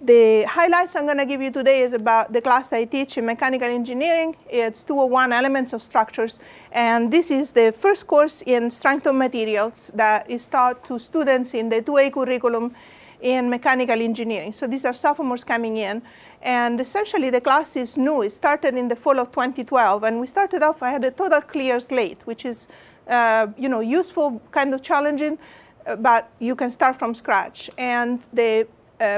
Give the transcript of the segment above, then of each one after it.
The highlights I'm going to give you today is about the class I teach in mechanical engineering. It's 201 Elements of Structures. And this is the first course in strength of materials that is taught to students in the 2A curriculum in mechanical engineering. So these are sophomores coming in. And essentially, the class is new. It started in the fall of 2012. And we started off, I had a total clear slate, which is useful, kind of challenging, but you can start from scratch. And the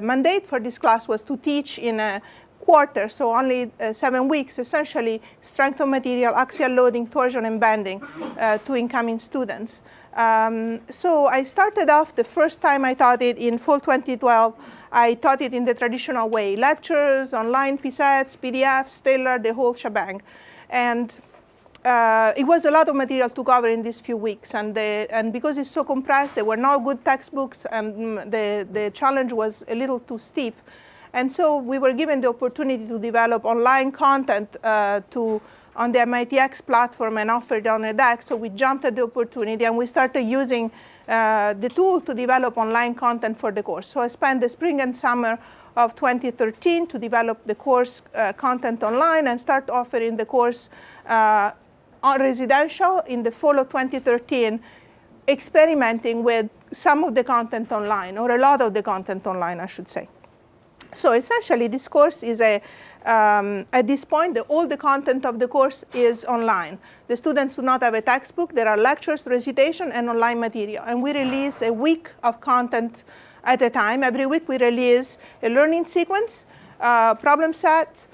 mandate for this class was to teach in a quarter, so only 7 weeks, essentially, strength of material, axial loading, torsion, and bending to incoming students. So I started off the first time I taught it in fall 2012. I taught it in the traditional way, lectures, online PSATs, PDFs, Taylor, the whole shebang. And it was a lot of material to cover in these few weeks, and because it's so compressed, there were no good textbooks, and the challenge was a little too steep. And so we were given the opportunity to develop online content on the MITx platform and offer it on edX. So we jumped at the opportunity, and we started using the tool to develop online content for the course. So I spent the spring and summer of 2013 to develop the course content online and start offering the course on residential in the fall of 2013, experimenting with some of the content online, or a lot of the content online, I should say. So essentially, this course is at this point, all the content of the course is online. The students do not have a textbook. There are lectures, recitation, and online material. And we release a week of content at a time. Every week, we release a learning sequence, problem set.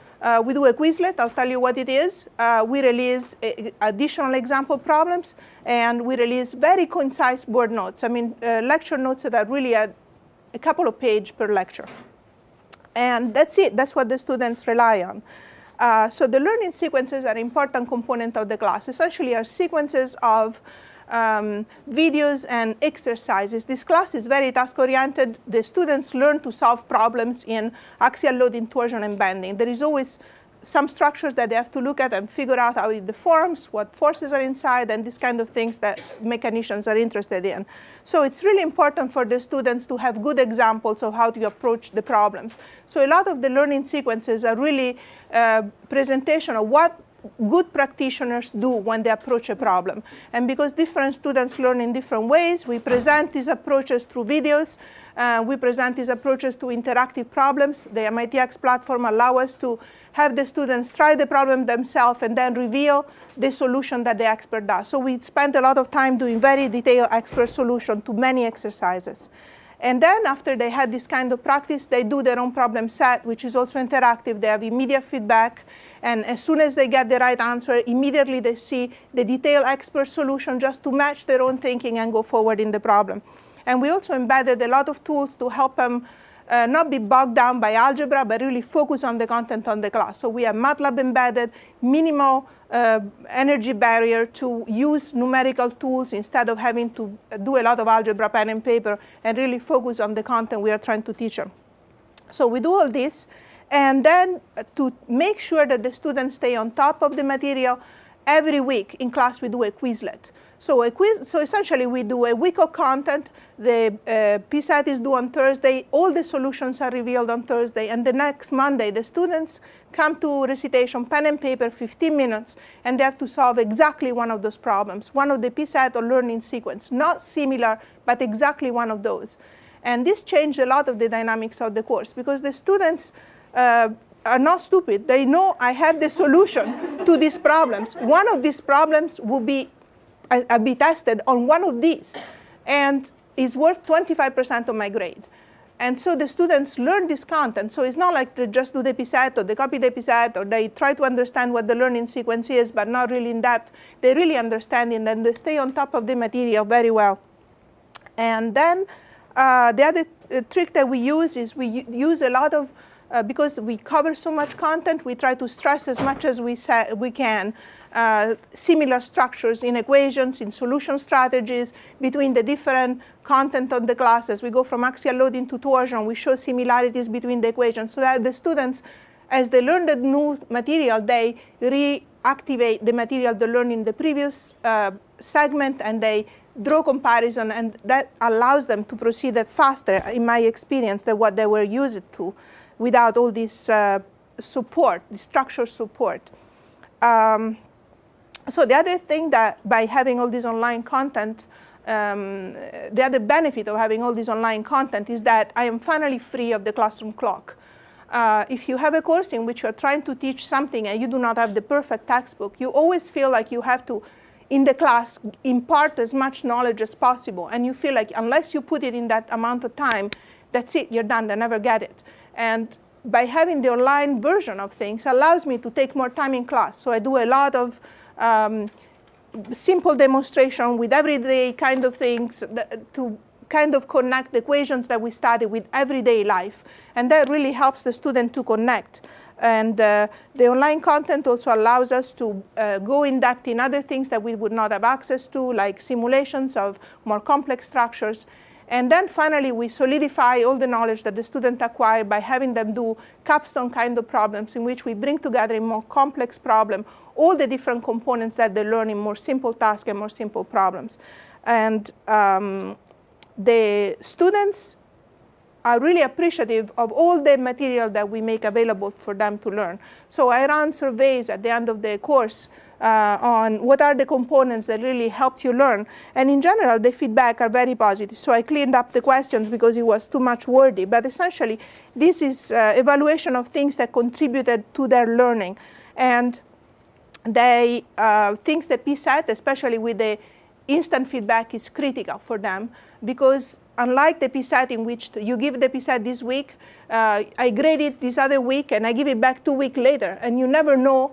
We do a Quizlet. I'll tell you what it is. We release additional example problems, and we release very concise board notes. I mean, lecture notes that are really a couple of pages per lecture. And that's it. That's what the students rely on. So the learning sequences are an important component of the class. Essentially, are sequences of videos and exercises. This class is very task-oriented. The students learn to solve problems in axial loading, torsion, and bending. There is always some structures that they have to look at and figure out how it deforms, what forces are inside, and these kind of things that mechanicians are interested in. So it's really important for the students to have good examples of how to approach the problems. So a lot of the learning sequences are really presentation of what good practitioners do when they approach a problem. And because different students learn in different ways, we present these approaches through videos. We present these approaches to interactive problems. The MITx platform allows us to have the students try the problem themselves and then reveal the solution that the expert does. So we spend a lot of time doing very detailed expert solution to many exercises. And then after they had this kind of practice, they do their own problem set, which is also interactive. They have immediate feedback. And as soon as they get the right answer, immediately they see the detailed expert solution just to match their own thinking and go forward in the problem. And we also embedded a lot of tools to help them not be bogged down by algebra, but really focus on the content on the class. So we have MATLAB embedded, minimal energy barrier to use numerical tools instead of having to do a lot of algebra, pen and paper, and really focus on the content we are trying to teach them. So we do all this. And then to make sure that the students stay on top of the material, every week in class we do a Quizlet. So essentially we do a week of content. The PSAT is due on Thursday. All the solutions are revealed on Thursday. And the next Monday, the students come to recitation, pen and paper, 15 minutes, and they have to solve exactly one of those problems, one of the PSAT or learning sequence, not similar, but exactly one of those. And this changed a lot of the dynamics of the course, because the students are not stupid. They know I have the solution to these problems. One of these problems will be tested on one of these, and is worth 25% of my grade. And so the students learn this content. So it's not like they just do the PSAT, or they copy the PSAT, or they try to understand what the learning sequence is, but not really in depth. They really understand it, and they stay on top of the material very well. And then the other trick that we use is we use a lot of because we cover so much content, we try to stress as much as we can similar structures in equations, in solution strategies, between the different content of the classes. We go from axial loading to torsion. We show similarities between the equations so that the students, as they learn the new material, they reactivate the material they learned in the previous segment, and they draw comparison, and that allows them to proceed faster, in my experience, than what they were used to. without all this support, the structured support. So the other thing that by having all this online content, the other benefit of having all this online content is that I am finally free of the classroom clock. If you have a course in which you're trying to teach something and you do not have the perfect textbook, you always feel like you have to, in the class, impart as much knowledge as possible. And you feel like unless you put it in that amount of time, that's it, you're done, they never get it. And by having the online version of things allows me to take more time in class. So I do a lot of simple demonstration with everyday kind of things to kind of connect the equations that we study with everyday life. And that really helps the student to connect. And the online content also allows us to go in depth in other things that we would not have access to, like simulations of more complex structures. And then finally, we solidify all the knowledge that the student acquired by having them do capstone kind of problems in which we bring together a more complex problem, all the different components that they learn in more simple tasks and more simple problems. And the students are really appreciative of all the material that we make available for them to learn. So I run surveys at the end of the course on what are the components that really helped you learn. And in general, the feedback are very positive. So I cleaned up the questions because it was too much wordy. But essentially, this is evaluation of things that contributed to their learning. And they think the PSAT, especially with the instant feedback, is critical for them. Because unlike the PSAT in which you give the PSAT this week, I grade it this other week, and I give it back 2 weeks later. And you never know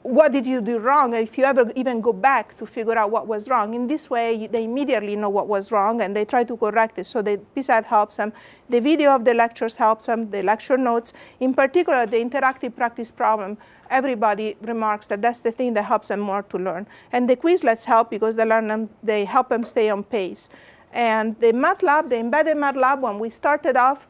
what did you do wrong, if you ever even go back to figure out what was wrong. In this way, they immediately know what was wrong, and they try to correct it. So the PSAT helps them. The video of the lectures helps them, the lecture notes. In particular, the interactive practice problem, everybody remarks that that's the thing that helps them more to learn. And the Quizlets help because they help them stay on pace. And the MATLAB, the embedded MATLAB, when we started off,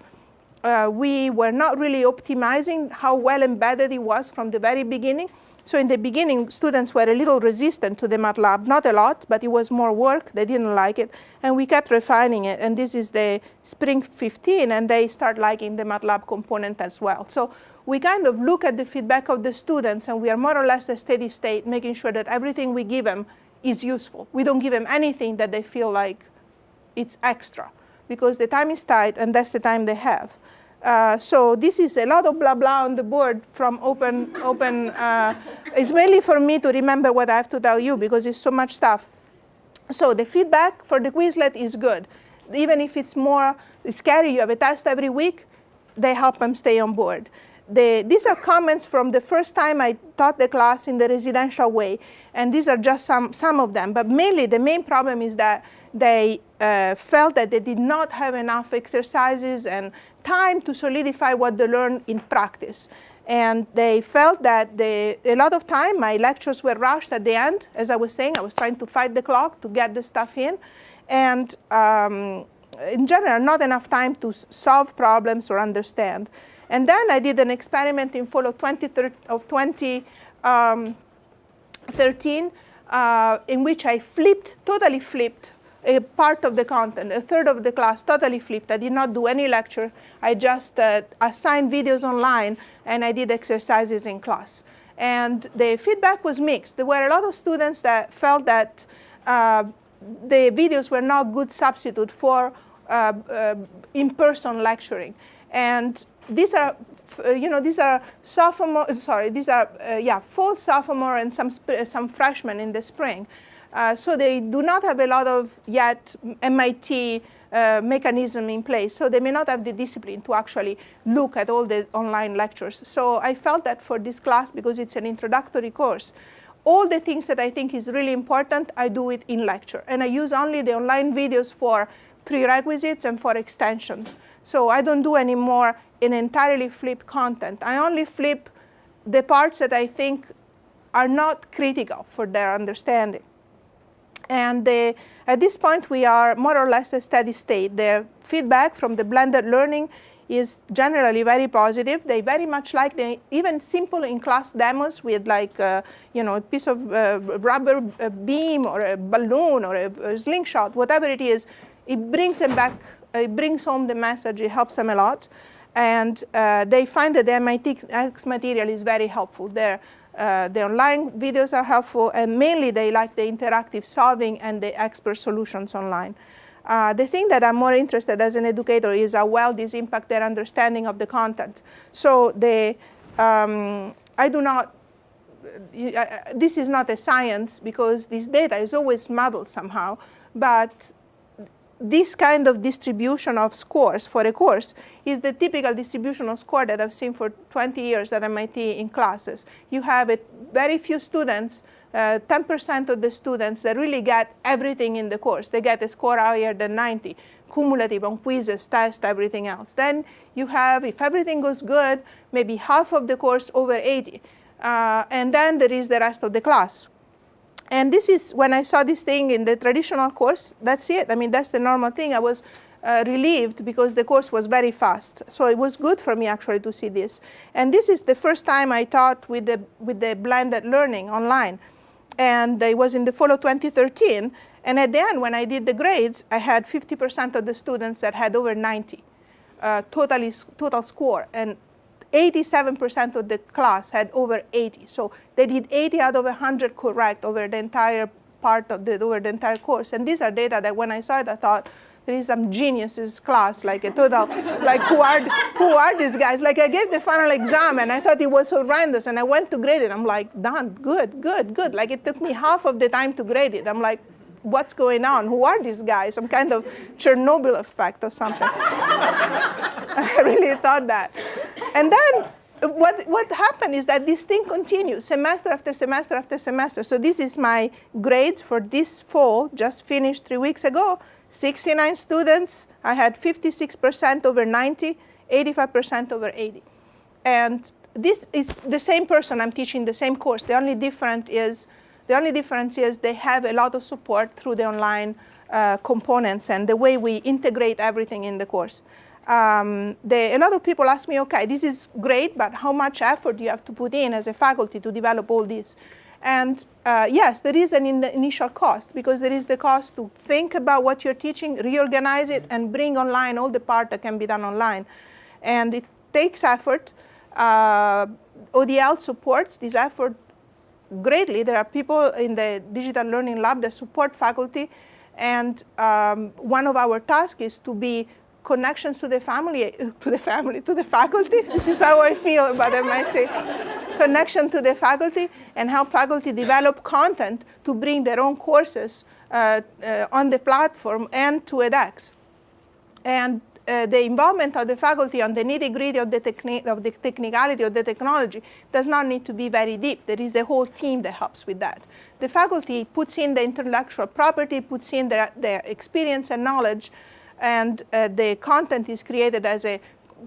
we were not really optimizing how well embedded it was from the very beginning. So in the beginning, students were a little resistant to the MATLAB, not a lot, but it was more work. They didn't like it. And we kept refining it. And this is the spring 15, and they start liking the MATLAB component as well. So we kind of look at the feedback of the students, and we are more or less a steady state, making sure that everything we give them is useful. We don't give them anything that they feel like it's extra, because the time is tight, and that's the time they have. So this is a lot of blah blah on the board from open. It's mainly for me to remember what I have to tell you because it's so much stuff. So the feedback for the Quizlet is good. Even if it's more scary, you have a test every week, they help them stay on board. These are comments from the first time I taught the class in the residential way. And these are just some of them. But mainly the main problem is that they felt that they did not have enough exercises and time to solidify what they learned in practice. And they felt that a lot of time, my lectures were rushed at the end. As I was saying, I was trying to fight the clock to get the stuff in. And in general, not enough time to solve problems or understand. And then I did an experiment in fall of 2013 in which I totally flipped a part of the content, a third of the class, totally flipped. I did not do any lecture. I just assigned videos online, and I did exercises in class. And the feedback was mixed. There were a lot of students that felt that the videos were not good substitute for in-person lecturing. And these are, fall sophomore and some freshmen in the spring. So they do not have a lot of yet MIT mechanism in place. So they may not have the discipline to actually look at all the online lectures. So I felt that for this class, because it's an introductory course, all the things that I think is really important, I do it in lecture. And I use only the online videos for prerequisites and for extensions. So I don't do anymore an entirely flipped content. I only flip the parts that I think are not critical for their understanding. And at this point, we are more or less a steady state. Their feedback from the blended learning is generally very positive. They very much like even simple in-class demos with like a piece of rubber beam or a balloon or a slingshot, whatever it is. It brings them back. It brings home the message. It helps them a lot. And they find that the MIT X material is very helpful. The online videos are helpful, and mainly they like the interactive solving and the expert solutions online. The thing that I'm more interested as an educator is how well these impact their understanding of the content. So I do not, this is not a science because this data is always muddled somehow, but this kind of distribution of scores for a course is the typical distribution of score that I've seen for 20 years at MIT in classes. You have very few students, 10% of the students that really get everything in the course. They get a score higher than 90, cumulative on quizzes, tests, everything else. Then you have, if everything goes good, maybe half of the course over 80. And then there is the rest of the class. And this is, when I saw this thing in the traditional course, that's it. I mean, that's the normal thing. I was relieved because the course was very fast. So it was good for me, actually, to see this. And this is the first time I taught with the blended learning online. And it was in the fall of 2013. And at the end, when I did the grades, I had 50% of the students that had over 90 total score. And 87% of the class had over 80. So they did 80 out of 100 correct over the entire over the entire course. And these are data that when I saw it, I thought, there is some geniuses class, like a total, like who are these guys? Like I gave the final exam and I thought it was horrendous and I went to grade it. I'm like, done, good, good, good. Like it took me half of the time to grade it. I'm like, what's going on? Who are these guys? Some kind of Chernobyl effect or something. I really thought that. And then what happened is that this thing continues semester after semester after semester. So this is my grades for this fall, just finished 3 weeks ago. 69 students. I had 56% over 90, 85% over 80. And this is the same person I'm teaching the same course. The only difference is they have a lot of support through the online components and the way we integrate everything in the course. A lot of people ask me, okay, this is great, but how much effort do you have to put in as a faculty to develop all this? And yes, there is an initial cost, because there is the cost to think about what you're teaching, reorganize it, and bring online all the part that can be done online. And it takes effort. ODL supports this effort greatly. There are people in the digital learning lab that support faculty. And one of our tasks is to be connections to the family, to the faculty. This is how I feel about MIT. Connection to the faculty and help faculty develop content to bring their own courses on the platform and to edX. And the involvement of the faculty on the nitty-gritty of the technicality of the technology does not need to be very deep. There is a whole team that helps with that. The faculty puts in the intellectual property, puts in their experience and knowledge, and the content is created as a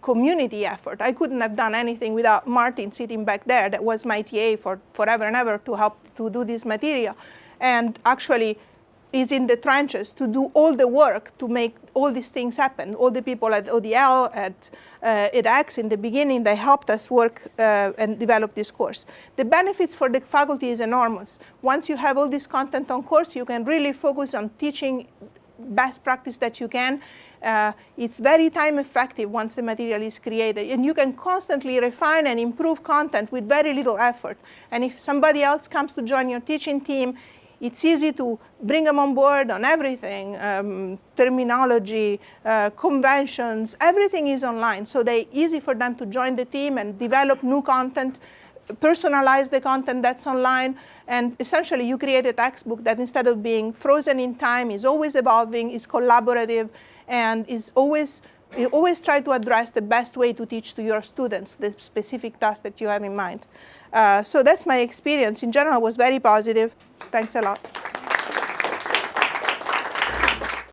community effort. I couldn't have done anything without Martin sitting back there, that was my TA for forever and ever, to help to do this material, and actually is in the trenches to do all the work to make all these things happen. All the people at ODL, at edX in the beginning, they helped us work and develop this course. The benefits for the faculty is enormous. Once you have all this content on course, you can really focus on teaching best practice that you can. It's very time effective once the material is created, and you can constantly refine and improve content with very little effort. And if somebody else comes to join your teaching team, it's easy to bring them on board on everything, terminology, conventions, everything is online. So they're easy for them to join the team and develop new content, personalize the content that's online. And essentially, you create a textbook that, instead of being frozen in time, is always evolving, is collaborative, and is you always try to address the best way to teach to your students the specific task that you have in mind. So that's my experience. In general, it was very positive. Thanks a lot.